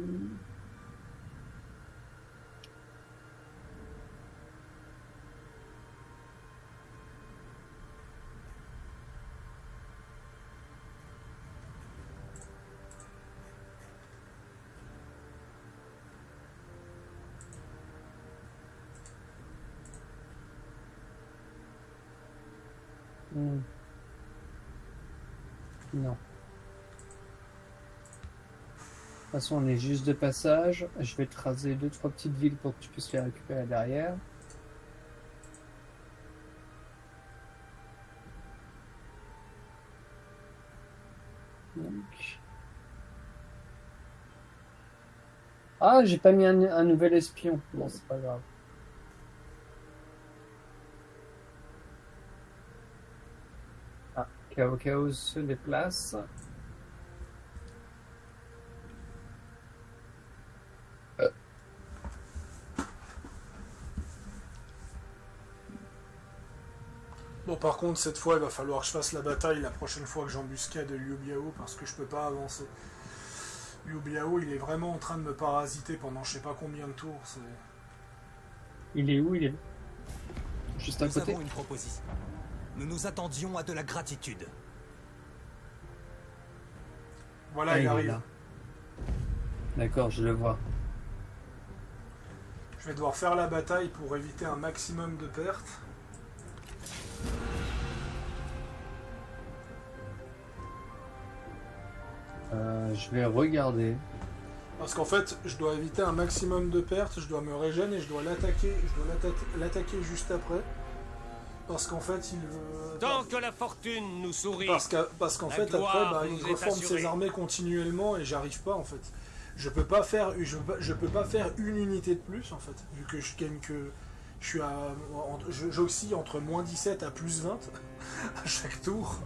S4: Hmm. Non. De toute façon, on est juste de passage. Je vais te raser 2-3 petites villes pour que tu puisses les récupérer derrière. Donc... Ah, j'ai pas mis un nouvel espion. Bon, c'est pas grave. Ah, Chaos se déplace.
S2: Bon, par contre, cette fois, il va falloir que je fasse la bataille la prochaine fois que j'embuscade Liu Biao, parce que je peux pas avancer. Liu Biao, il est vraiment en train de me parasiter pendant je sais pas combien de tours.
S4: Il est où? Il est juste à
S7: Nous
S4: côté.
S7: avons une proposition. Nous nous attendions à de la gratitude.
S2: Voilà,
S4: Ah,
S2: il
S4: il est
S2: arrive.
S4: là. D'accord, je le vois.
S2: Je vais devoir faire la bataille pour éviter un maximum de pertes.
S4: Je vais regarder.
S2: Parce qu'en fait, je dois éviter un maximum de pertes, je dois me régénérer et je dois l'attaquer juste après. Parce qu'en fait, il veut...
S6: Tant que la fortune nous sourit.
S2: Parce qu'en
S6: La
S2: fait, après,
S6: gloire
S2: il
S6: nous est
S2: reforme
S6: assurée.
S2: ses armées continuellement et j'arrive pas, en fait. Je peux pas faire une unité de plus, en fait, vu que je gagne que Je suis j'oscille entre moins 17 à plus 20 à chaque tour.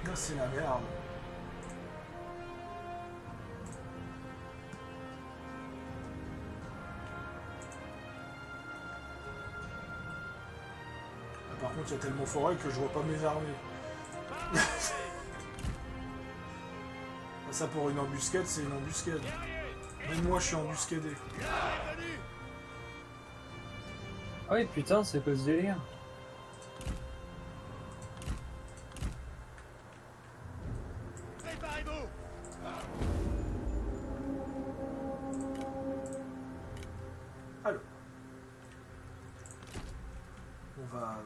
S2: Là, c'est la merde. Par contre, il y a tellement forêt que je vois pas mes armées. Ça, pour une embuscade, c'est une embuscade. Même moi, je suis embuscadé.
S4: Ah oui, putain, c'est quoi ce délire?
S3: Préparez-vous.
S2: Alors. On va...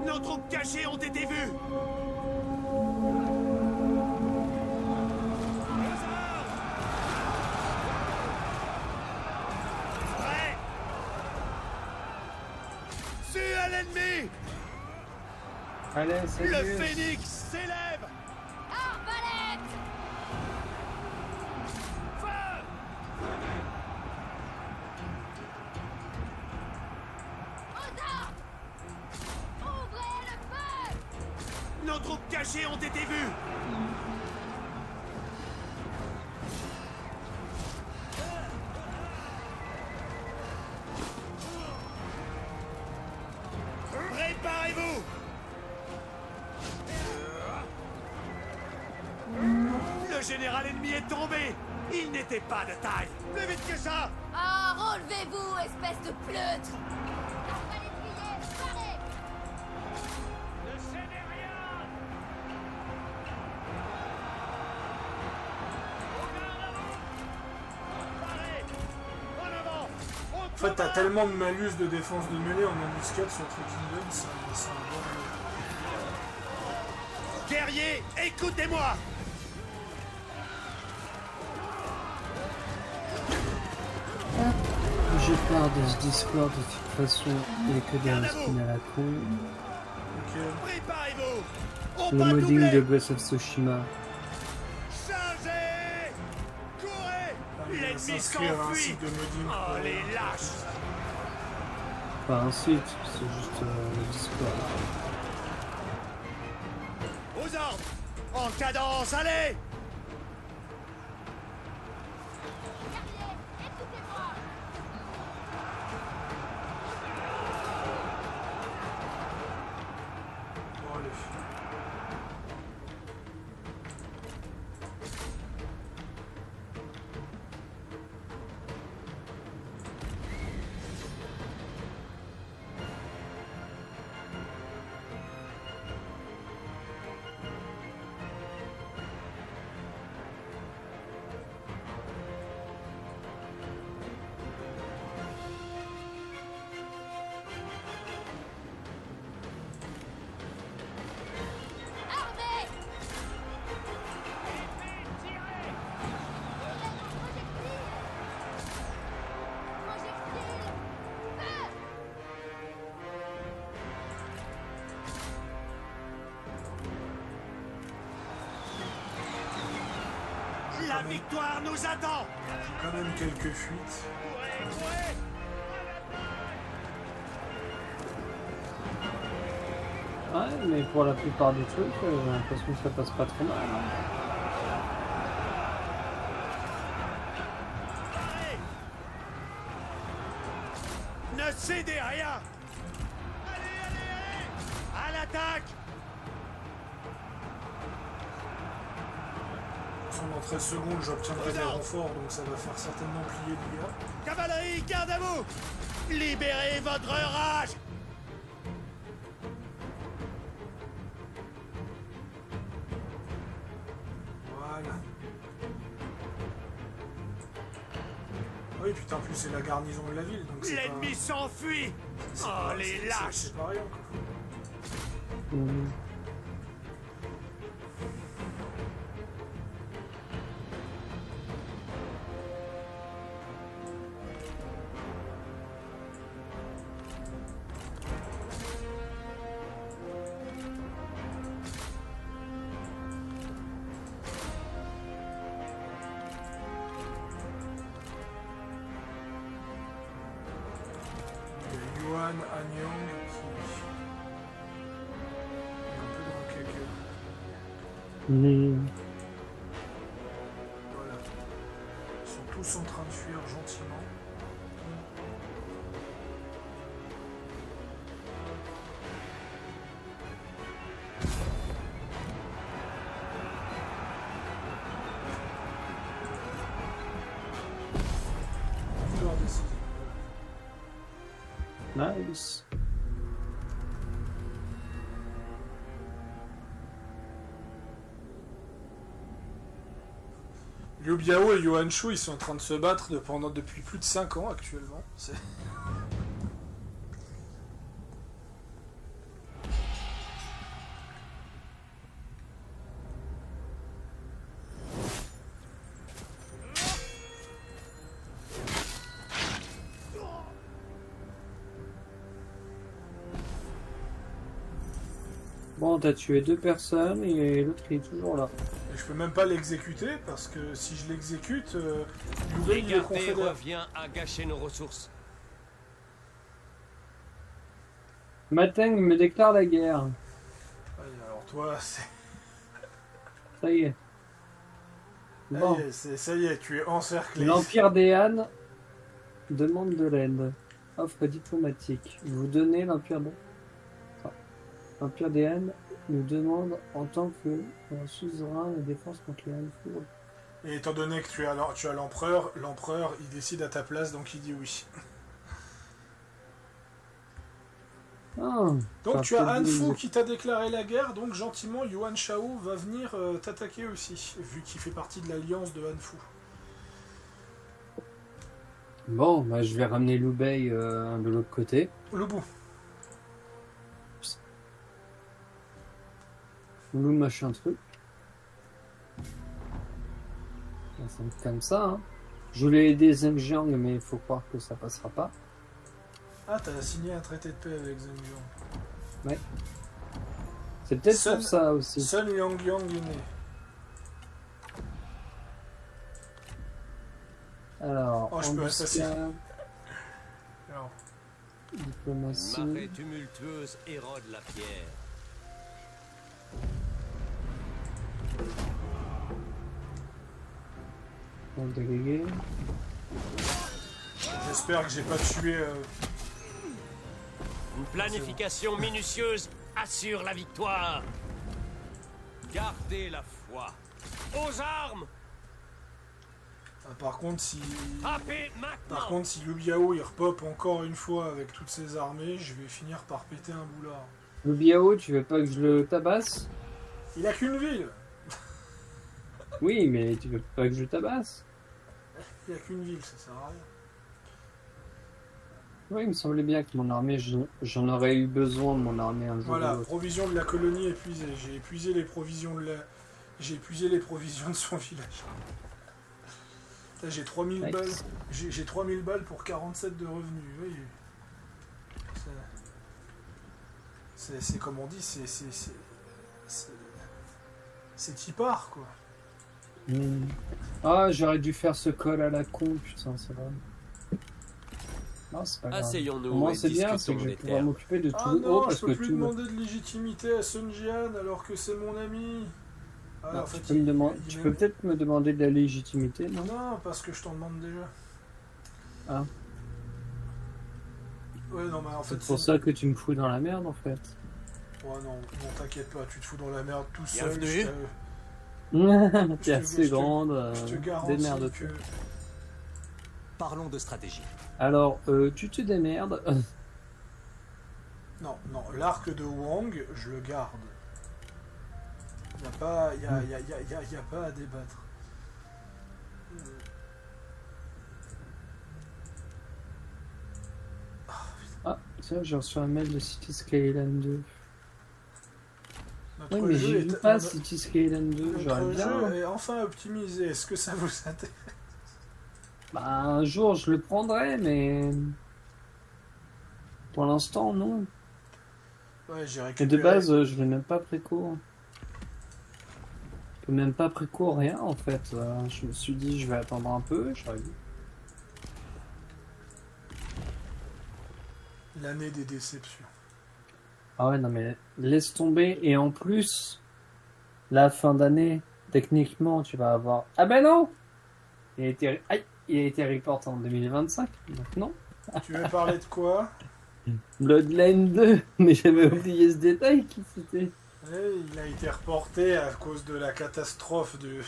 S3: Nos troupes cachées ont été vues. Prêt. Su à l'ennemi.
S4: Allez, c'est
S3: Le phénix s'élève.
S5: Arbalète!
S3: Feu.
S5: Aux armes! Ouvrez le feu!
S3: Nos troupes cachées ont été vues. Préparez-vous. Le général ennemi est tombé. Il n'était pas de taille. Plus vite que ça.
S5: Ah, relevez-vous, espèce de pleutre! Arbalétrier, parez!
S3: Ne cédez rien. Parez. En avant.
S2: En fait, t'as tellement de malus de défense de mêlée en embuscade sur True Kingdom, c'est un bordel.
S3: Guerriers, écoutez-moi.
S4: J'ai peur de ce Discord de toute façon, il n'y a que des respins à la con.
S2: Ok.
S3: Préparez-vous. On
S4: Le
S3: va
S4: modding de
S3: doubler.
S4: Breath of Tsushima.
S3: Chargez. Courez.
S2: Ah, il va
S3: L'ennemi
S2: s'inscrire à un
S3: s'enfuit.
S2: site de modding.
S3: Oh, les lâches.
S4: Pas un site, c'est juste le Discord.
S3: Aux ordres. En cadence, allez.
S5: Guerrier, écoutez-moi!
S2: Bon, allez.
S5: Armée! Projectile! Feu!
S3: La victoire nous attend.
S2: J'ai quand même quelques fuites.
S3: Courez, courez.
S4: Ouais, mais pour la plupart des trucs, j'ai l'impression que ça passe pas trop mal. Hein.
S3: Parez. Ne cédez rien. Allez, allez, allez. À l'attaque.
S2: Dans 13 secondes, j'obtiendrai des renforts, donc ça va faire certainement plier l'IA.
S3: Cavalerie, garde à vous. Libérez votre rage.
S2: Voilà. Oui, putain, en plus c'est la garnison de la ville, donc c'est
S3: L'ennemi
S2: pas...
S3: s'enfuit.
S2: c'est
S3: Oh,
S2: pas-
S3: les
S2: c'est-
S3: lâches.
S2: C'est pas rien, quoi.
S4: Mhm.
S2: Il y a Yuan Anyang qui est un peu dans le caca.
S4: Mhm.
S2: Voilà. Ils sont tous en train de fuir gentiment. Victoire décisive.
S4: Nice.
S2: Liu Biao et Yuan Shu, ils sont en train de se battre depuis plus de 5 ans actuellement.
S4: Bon, t'as tué 2 personnes et l'autre il est toujours là.
S2: Et je peux même pas l'exécuter parce que si je l'exécute, Liu Bei il est
S6: Regardez
S2: confédère.
S6: revient à gâcher nos ressources.
S4: Mateng me déclare la guerre.
S2: Ouais, alors toi,
S4: Ça y est. Bon.
S2: ça y est, tu es encerclé.
S4: L'Empire des Han demande de l'aide. Offre diplomatique. Vous donnez l'Empire de... L'Empire des Han nous demande en tant que suzerain la défense contre les Han Fu.
S2: Et étant donné que tu as l'empereur, il décide à ta place, donc il dit oui.
S4: Ah,
S2: Donc
S4: ça
S2: tu as
S4: fait
S2: Han Fu
S4: des-
S2: qui t'a déclaré la guerre, donc gentiment Yuan Shao va venir t'attaquer aussi, vu qu'il fait partie de l'alliance de Han Fu.
S4: Bon, bah, je vais ramener Liu Bei de l'autre côté.
S2: Le bout.
S4: Lou machin truc. Ça me comme ça. Hein. Je voulais aider Zheng mais il faut croire que ça passera pas.
S2: Ah, t'as signé un traité de paix avec Zheng.
S4: C'est peut-être
S2: Sun-
S4: pour ça aussi.
S2: Sun Liangyang est né.
S4: Alors,
S2: Oh, je peux assassiner.
S4: embuscade,
S2: Alors,
S4: diplomatie.
S6: Marée tumultueuse érode la pierre.
S4: On délégué.
S2: j'espère que j'ai pas tué...
S6: Une planification minutieuse assure la victoire. Gardez la foi. Aux armes.
S2: Par contre, si...
S6: Frappez maintenant.
S2: Par contre, si Liu Biao il repop encore une fois avec toutes ses armées, je vais finir par péter un boulard.
S4: Le Biao, tu veux pas que je le tabasse?
S2: Il a qu'une ville.
S4: Oui, mais tu veux pas que je le tabasse?
S2: Il a qu'une ville, ça sert à rien.
S4: Oui, il me semblait bien que mon armée, j'en aurais eu besoin de mon armée un jour
S2: Voilà,
S4: ou l'autre.
S2: provision de la colonie épuisée. J'ai épuisé les provisions de son village. Là, j'ai 3000
S4: Nice.
S2: balles. J'ai 3000 balles pour 47 de revenus. Oui. C'est comme on dit, c'est tipard, quoi.
S4: Hmm. Ah, j'aurais dû faire ce col à la con, putain, c'est vrai. Non, c'est pas grave.
S6: Asseyons-nous
S4: Au moins,
S6: et
S4: c'est bien, c'est
S6: discutons
S4: que je vais
S6: des
S4: pouvoir
S6: termes.
S4: m'occuper de tout
S2: Ah
S4: le haut
S2: non,
S4: parce
S2: je
S4: que
S2: peux plus
S4: tout le...
S2: demander de légitimité à Sun Jian alors que c'est mon ami. Ah,
S4: Non,
S2: en fait,
S4: tu peux, me demander-
S2: il
S4: tu
S2: m'aime-
S4: peux peut-être me demander de la légitimité, non?
S2: Non, parce que je t'en demande déjà.
S4: Ah.
S2: Ouais, non, mais en fait,
S4: C'est pour ça que tu me fous dans la merde, en fait.
S2: Ouais, non, t'inquiète pas, tu te fous dans la merde tout seul.
S3: Bienvenue.
S4: T'es
S2: te-
S4: assez
S2: je te-
S4: grande,
S2: Je te garantis
S4: démerde-toi.
S2: que...
S7: Parlons de stratégie.
S4: Alors, tu te démerdes.
S2: Non, l'arc de Wang, je le garde. Y a pas à débattre.
S4: Tiens, j'ai reçu un mail de City Skyline 2.
S2: Notre
S4: Oui, mais
S2: jeu
S4: j'ai vu
S2: est-
S4: pas
S2: notre-
S4: City Skyline 2, j'aurais
S2: Notre
S4: bien.
S2: jeu est enfin optimisé. Est-ce que ça vous intéresse?
S4: Bah, un jour, je le prendrai, mais. Pour l'instant, non.
S2: Ouais, j'ai
S4: Et
S2: récupéré.
S4: de base, je l'ai même pas préco. Même pas préco, rien en fait. Je me suis dit, je vais attendre un peu. J'aurais dit.
S2: L'année des déceptions.
S4: Ah ouais, non, mais laisse tomber. Et en plus, la fin d'année, techniquement, tu vas avoir. Ah ben non! Aïe, il a été report en 2025, donc non.
S2: Tu veux parler de quoi?
S4: Bloodline 2, mais j'avais oublié ce détail qui c'était.
S2: Il a été reporté à cause de la catastrophe du...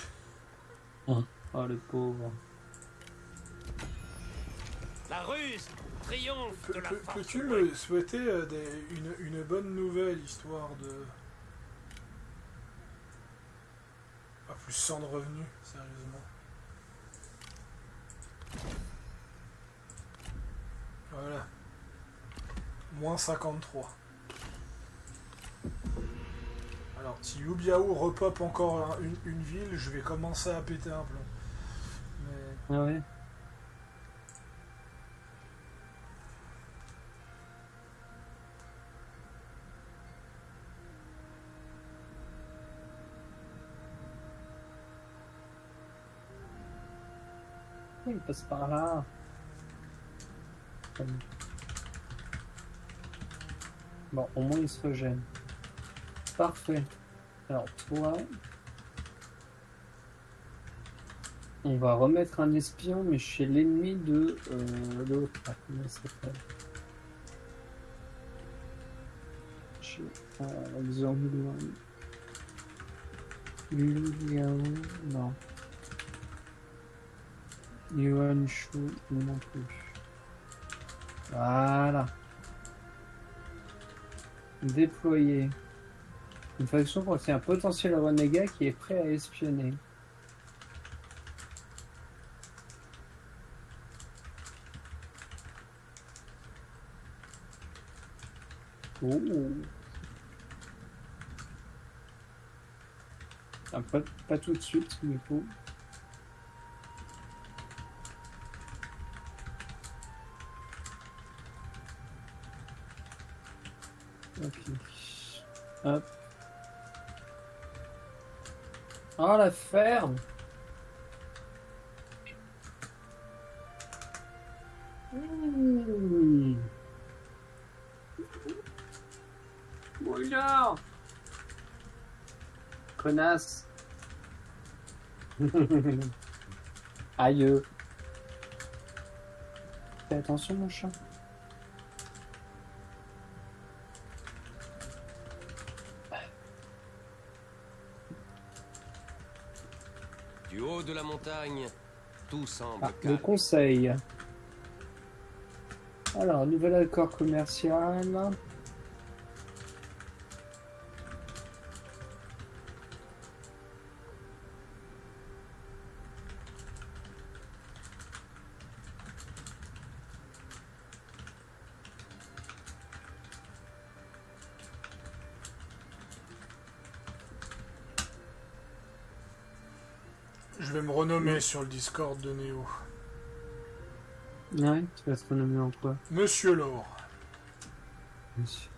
S4: Oh le pauvre.
S6: La ruse triomphe de la force.
S2: Peux-tu me souhaiter une bonne nouvelle, histoire de... Ah, plus 100 de revenus, sérieusement. Voilà. Moins 53. Alors, si Yubiao repop encore une ville, je vais commencer à péter un plomb. Mais...
S4: Ah ouais. Il passe par là. Bon, au moins il se régène. Parfait. Alors toi, on va remettre un espion, mais chez l'ennemi de l'autre. Ah, comment il s'appelle? Chez Zhongluan. Liao, non. Yuan Shu non plus. Voilà. Déployer. Une faction contient un potentiel renégat qui est prêt à espionner. Oh. Ah, pas tout de suite, du coup. Ok. Hop. Oh la ferme. Oula. Connasse. Aïe. Fais attention mon chat.
S6: Du haut de la montagne, tout semble
S4: Ah, le
S6: calme.
S4: conseil. Alors, nouvel accord commercial.
S2: Je vais me renommer sur le Discord de Néo.
S4: Ouais, tu vas te renommer en quoi?
S2: Monsieur Laure.
S4: Monsieur.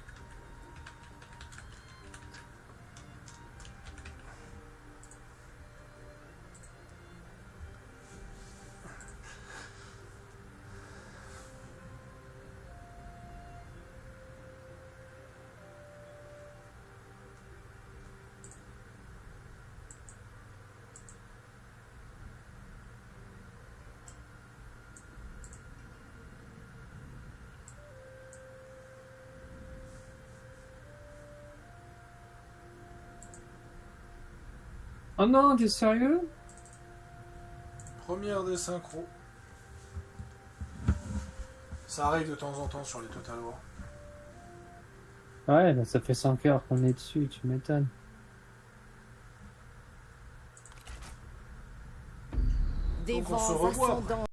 S4: Oh non, t'es sérieux?
S2: Première des synchros. Ça arrive de temps en temps sur les Total War.
S4: Ouais, bah ça fait 5 heures qu'on est dessus, tu m'étonnes.
S5: Des
S2: Donc on se
S5: vents
S2: revoit
S5: ascendants